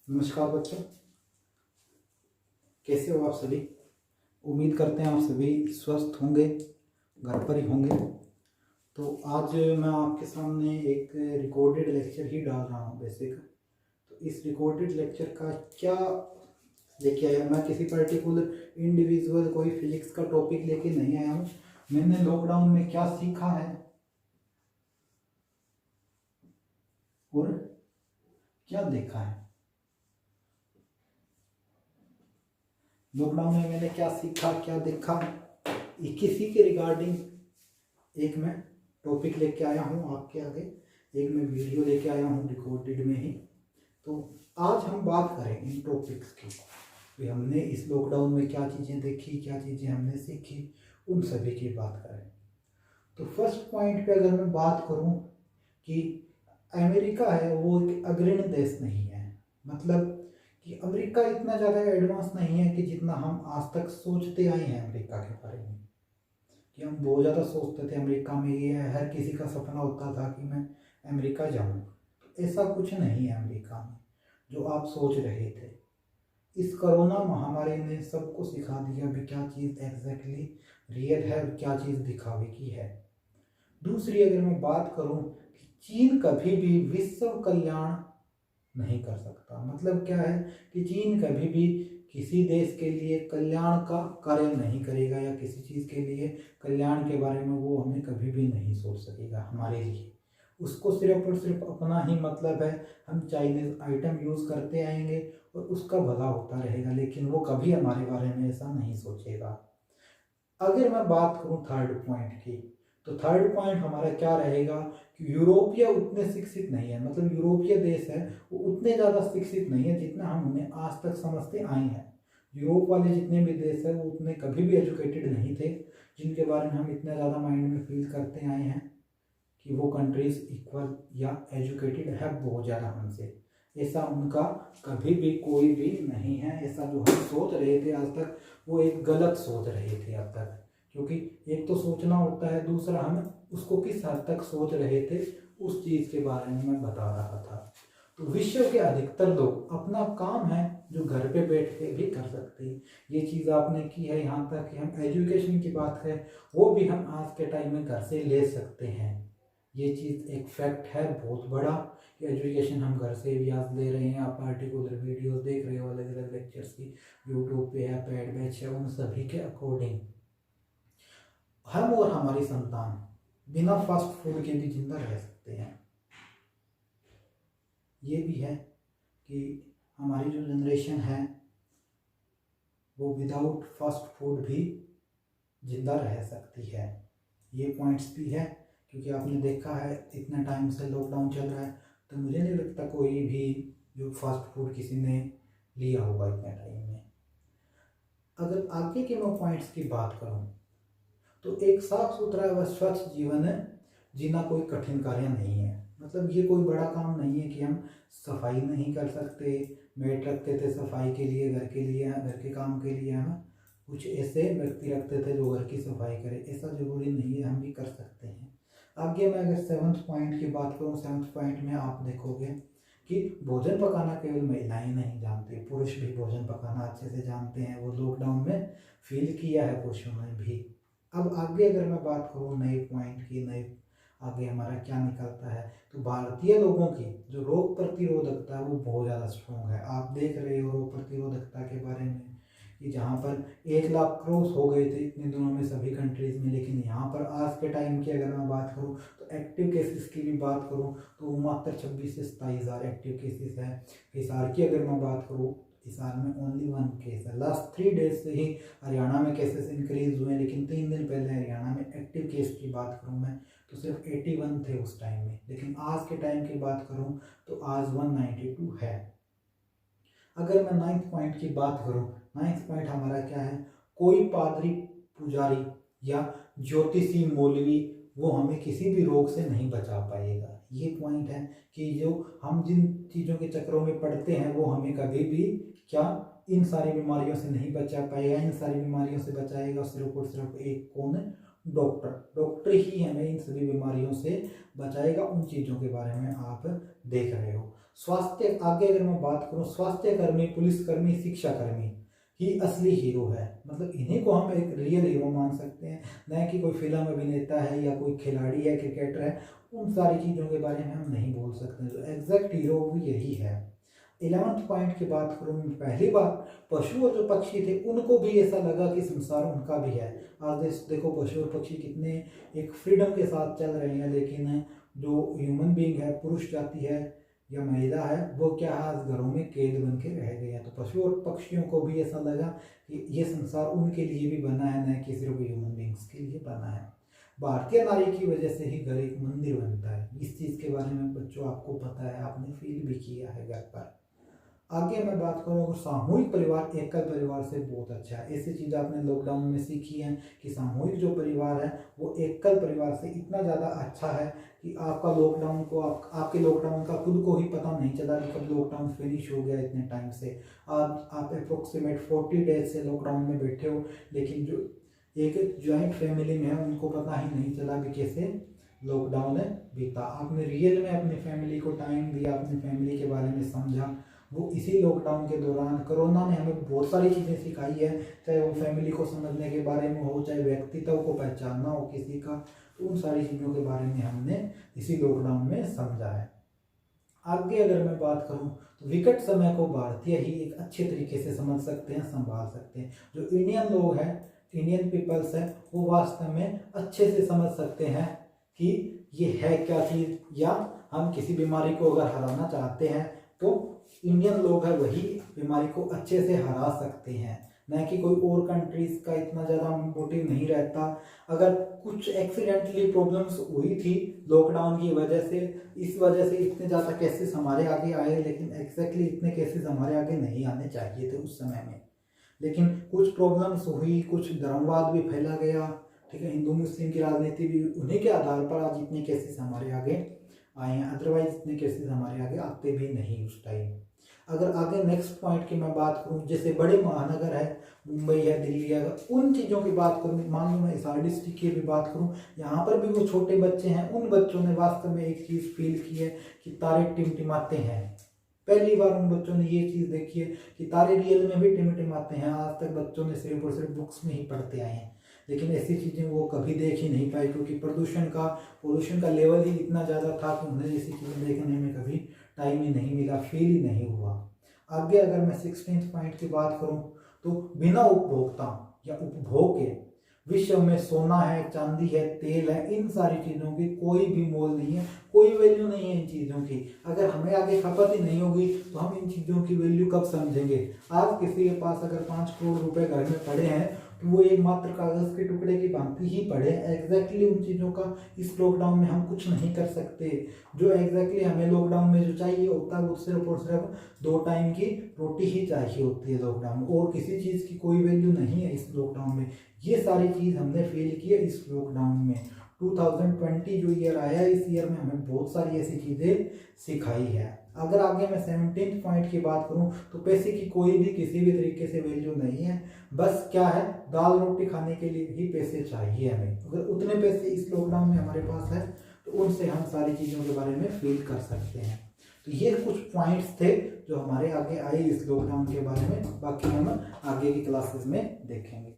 नमस्कार बच्चों, कैसे हो आप सभी। उम्मीद करते हैं आप सभी स्वस्थ होंगे, घर पर ही होंगे। तो आज मैं आपके सामने एक रिकॉर्डेड लेक्चर ही डाल रहा हूँ बेसिक। तो इस रिकॉर्डेड लेक्चर का क्या लेके आया, मैं किसी पर्टिकुलर इंडिविजुअल कोई फिजिक्स का टॉपिक लेके नहीं आया हूँ। मैंने लॉकडाउन में क्या सीखा है और क्या देखा है। लॉकडाउन में मैंने क्या सीखा क्या देखा, किसी के रिगार्डिंग एक मैं टॉपिक लेके आया हूँ आपके आगे, एक मैं वीडियो लेके आया हूँ रिकॉर्डेड में ही। तो आज हम बात करें इन टॉपिक्स की, कि हमने इस लॉकडाउन में क्या चीज़ें देखी, क्या चीज़ें हमने सीखी, उन सभी की बात करें। तो फर्स्ट पॉइंट पे अगर मैं बात करूँ कि अमेरिका है वो एक अग्रणी देश नहीं है, मतलब कि अमेरिका इतना ज़्यादा एडवांस नहीं है कि जितना हम आज तक सोचते आए हैं अमेरिका के बारे में। कि हम बहुत ज़्यादा सोचते थे अमेरिका में ये है, हर किसी का सपना होता था कि मैं अमेरिका जाऊँ। तो ऐसा कुछ नहीं है अमेरिका में जो आप सोच रहे थे। इस कोरोना महामारी ने सबको सिखा दिया भी क्या चीज़ एग्जैक्टली रियल है और क्या चीज़ दिखावे की है। दूसरी अगर मैं बात करूं कि चीन कभी भी विश्व कल्याण नहीं कर सकता, मतलब क्या है कि चीन कभी भी किसी देश के लिए कल्याण का कार्य नहीं करेगा या किसी चीज़ के लिए कल्याण के बारे में वो हमें कभी भी नहीं सोच सकेगा हमारे लिए। उसको सिर्फ और सिर्फ अपना ही मतलब है, हम चाइनीज़ आइटम यूज़ करते आएंगे और उसका भला होता रहेगा, लेकिन वो कभी हमारे बारे में ऐसा नहीं सोचेगा। अगर मैं बात करूं थर्ड पॉइंट की, तो थर्ड पॉइंट हमारा क्या रहेगा कि यूरोपीय उतने शिक्षित नहीं है, मतलब यूरोपीय देश है वो उतने ज़्यादा शिक्षित नहीं है जितना हम उन्हें आज तक समझते आए हैं। यूरोप वाले जितने भी देश हैं वो उतने कभी भी एजुकेटेड नहीं थे, जिनके बारे में हम इतना ज़्यादा माइंड में फील करते आए हैं कि वो कंट्रीज इक्वल या एजुकेटेड है बहुत ज़्यादा हमसे। ऐसा उनका कभी भी कोई भी नहीं है। ऐसा जो हम सोच रहे थे आज तक वो एक गलत सोच रहे थे अब तक, क्योंकि एक तो सोचना होता है, दूसरा हम उसको किस हद तक सोच रहे थे उस चीज़ के बारे में मैं बता रहा था। तो विश्व के अधिकतर लोग अपना काम है जो घर पे बैठ के भी कर सकते हैं। ये चीज़ आपने की है, यहाँ तक कि हम एजुकेशन की बात करें वो भी हम आज के टाइम में घर से ले सकते हैं। ये चीज़ एक फैक्ट है बहुत बड़ा कि एजुकेशन हम घर से भी आज ले रहे हैं। आप पार्टिकुलर वीडियोस देख रहे हो अलग अलग लेक्चर्स की, यूट्यूब पे है, पेड बैच है, उन सभी के अकॉर्डिंग हम और हमारी संतान बिना फास्ट फूड के भी जिंदा रह सकते हैं। ये भी है कि हमारी जो जनरेशन है वो विदाउट फास्ट फूड भी जिंदा रह सकती है। ये पॉइंट्स भी है, क्योंकि आपने देखा है इतना टाइम से लॉकडाउन चल रहा है, तो मुझे नहीं लगता कोई भी जो फास्ट फूड किसी ने लिया होगा इतने टाइम में। अगर आगे के मैं पॉइंट्स की बात करूं तो एक साफ सुथरा व स्वच्छ जीवन जीना कोई कठिन कार्य नहीं है। मतलब ये कोई बड़ा काम नहीं है कि हम सफाई नहीं कर सकते, मेड रखते थे सफाई के लिए, घर के लिए, घर के काम के लिए हम कुछ ऐसे व्यक्ति रखते थे जो घर की सफाई करे, ऐसा जरूरी नहीं है, हम भी कर सकते हैं। आगे मैं अगर सेवन्थ पॉइंट की बात करूँ, सेवन्थ पॉइंट में आप देखोगे कि भोजन पकाना केवल महिलाएं नहीं जानती, पुरुष भी भोजन पकाना अच्छे से जानते हैं। वो लॉकडाउन में फील किया है पुरुषों ने भी। अब आगे अगर मैं बात करूँ नए पॉइंट की, नए आगे हमारा क्या निकलता है, तो भारतीय लोगों की जो रोग प्रतिरोधकता है वो बहुत ज़्यादा स्ट्रॉन्ग है। आप देख रहे हो रोग प्रतिरोधकता के बारे में कि जहाँ पर 1 लाख क्रॉस हो गए थे इतने दिनों में सभी कंट्रीज़ में, लेकिन यहाँ पर आज के टाइम की अगर मैं बात करूँ तो एक्टिव केसेस की भी बात करूँ तो मात्र 26 से 27 हज़ार एक्टिव केसेस है। हिसार की अगर मैं बात करूँ, हिसार में ओनली 1 केस है। लास्ट 3 डेज से ही हरियाणा में केसेस इंक्रीज हुए, लेकिन 3 दिन पहले हरियाणा में एक्टिव केस की बात करूँ मैं तो सिर्फ 81 थे उस टाइम में, लेकिन आज के टाइम की बात करूँ तो आज 192 है। अगर मैं 9th पॉइंट की बात करूँ, 9th पॉइंट हमारा क्या है, कोई पादरी, पुजारी या ज्योतिषी, मौलवी वो हमें किसी भी रोग से नहीं बचा पाएगा। ये पॉइंट है कि जो हम जिन चीज़ों के चक्रों में पड़ते हैं वो हमें कभी भी क्या इन सारी बीमारियों से नहीं बचा पाएगा। इन सारी बीमारियों से बचाएगा सिर्फ और सिर्फ एक कौन, डॉक्टर। डॉक्टर ही हमें इन सभी बीमारियों से बचाएगा। उन चीज़ों के बारे में आप देख रहे हो। स्वास्थ्य, आगे अगर मैं बात करूं, स्वास्थ्य कर्मी, पुलिसकर्मी, शिक्षा कर्मी ही असली हीरो है। मतलब इन्हीं को हम एक रियल हीरो मान सकते हैं, न कि कोई फिल्म अभिनेता है या कोई खिलाड़ी है, क्रिकेटर है। उन सारी चीज़ों के बारे में हम नहीं बोल सकते। जो एग्जैक्ट हीरो भी यही है। 11th पॉइंट की बात करूँ, पहली बार पशु और जो पक्षी थे उनको भी ऐसा लगा कि संसार उनका भी है। आज देखो पशु और पक्षी कितने एक फ्रीडम के साथ चल रहे हैं, लेकिन जो ह्यूमन बीइंग है, पुरुष जाति है या महिला है, वो क्या है, आज घरों में कैद बन के रह गए हैं। तो पशु और पक्षियों को भी ऐसा लगा कि ये संसार उनके लिए भी बना है, न कि सिर्फ ह्यूमन बीइंग्स के लिए बना है। भारतीय नारी की वजह से ही घर एक मंदिर बनता है। इस चीज़ के बारे में बच्चों आपको पता है, आपने फील भी किया है घर पर। आगे मैं बात करूँ, सामूहिक परिवार एकल परिवार से बहुत अच्छा है। ऐसी चीज़ आपने लॉकडाउन में सीखी है कि सामूहिक जो परिवार है वो एकल परिवार से इतना ज़्यादा अच्छा है कि आपका लॉकडाउन को आपके लॉकडाउन का खुद को ही पता नहीं चला कि कब लॉकडाउन फिनिश हो गया इतने टाइम से। आज आप अप्रोक्सीमेट 40 डेज से लॉकडाउन में बैठे हो, लेकिन जो एक जॉइंट फैमिली में है उनको पता ही नहीं चला कि कैसे लॉकडाउन बीता। आपने रियल में अपनी फैमिली को टाइम दिया, अपनी फैमिली के बारे में समझा। वो इसी लॉकडाउन के दौरान कोरोना ने हमें बहुत सारी चीज़ें सिखाई है, चाहे वो फैमिली को समझने के बारे में हो, चाहे व्यक्तित्व को पहचानना हो किसी का, तो उन सारी चीज़ों के बारे में हमने इसी लॉकडाउन में समझा है। आगे अगर मैं बात करूं तो विकट समय को भारतीय ही एक अच्छे तरीके से समझ सकते हैं, संभाल सकते हैं। जो इंडियन लोग हैं, इंडियन पीपल्स हैं, वो वास्तव में अच्छे से समझ सकते हैं कि ये है क्या चीज़, या हम किसी बीमारी को अगर हराना चाहते हैं तो इंडियन लोग है वही बीमारी को अच्छे से हरा सकते हैं, न कि कोई और कंट्रीज का इतना ज़्यादा मोटिव नहीं रहता। अगर कुछ एक्सीडेंटली प्रॉब्लम्स हुई थी लॉकडाउन की वजह से, इस वजह से इतने ज़्यादा केसेस हमारे आगे आए, लेकिन एग्जैक्टली इतने केसेस हमारे आगे नहीं आने चाहिए थे उस समय में। लेकिन कुछ प्रॉब्लम्स हुई, कुछ धर्मवाद भी फैला गया, ठीक है, हिंदू मुस्लिम की राजनीति भी, उन्हीं के आधार पर आज इतने केसेस हमारे आगे आए हैं। अदरवाइज इतने केसेस हमारे आगे आते भी नहीं उस टाइम। अगर आगे नेक्स्ट पॉइंट की मैं बात करूं, जैसे बड़े महानगर है, मुंबई है, दिल्ली है, अगर उन चीज़ों की बात करूं, मान लो मैं हिसार डिस्ट्रिक्ट की भी बात करूं, यहाँ पर भी वो छोटे बच्चे हैं, उन बच्चों ने वास्तव में एक चीज़ फील की है कि तारे टिमटिमाते हैं। पहली बार उन बच्चों ने ये चीज़ देखी है कि तारे रियल में भी टिमटिमाते हैं। आज तक बच्चों ने सिर्फ और सिर्फ बुक्स में ही पढ़ते आए हैं, लेकिन ऐसी चीज़ें वो कभी देख ही नहीं पाई, क्योंकि पोल्यूशन का लेवल ही इतना ज़्यादा था कि उन्हें ऐसी चीज़ें देखने में कभी टाइम ही नहीं मिला, फील ही नहीं हुआ। आगे अगर मैं 16th पॉइंट की बात करूं तो बिना उपभोक्ता या उपभोग के विश्व में सोना है, चांदी है, तेल है, इन सारी चीज़ों की कोई भी मोल नहीं है, कोई वैल्यू नहीं है इन चीज़ों की। अगर हमें आगे खपत ही नहीं होगी तो हम इन चीज़ों की वैल्यू कब समझेंगे। आज किसी के पास अगर 5 करोड़ रुपए घर में पड़े हैं तो वो एक मात्र कागज़ के टुकड़े की भांति ही पड़े। एग्जैक्टली उन चीज़ों का इस लॉकडाउन में हम कुछ नहीं कर सकते। जो एग्जैक्टली हमें लॉकडाउन में जो चाहिए होता है वो सिर्फ और सिर्फ 2 टाइम की रोटी ही चाहिए होती है लॉकडाउन में, और किसी चीज़ की कोई वैल्यू नहीं है इस लॉकडाउन में। ये सारी चीज़ हमने फील की है इस लॉकडाउन में। 2020 जो ईयर आया है, इस ईयर में हमें बहुत सारी ऐसी चीज़ें सिखाई है। अगर आगे मैं 17th पॉइंट की बात करूं तो पैसे की कोई भी किसी भी तरीके से वैल्यू नहीं है। बस क्या है, दाल रोटी खाने के लिए ही पैसे चाहिए हमें। अगर उतने पैसे इस लॉकडाउन में हमारे पास है तो उनसे हम सारी चीज़ों के बारे में फील कर सकते हैं। तो ये कुछ पॉइंट्स थे जो हमारे आगे आए इस लॉकडाउन के बारे में। बाकी हम आगे की क्लासेस में देखेंगे।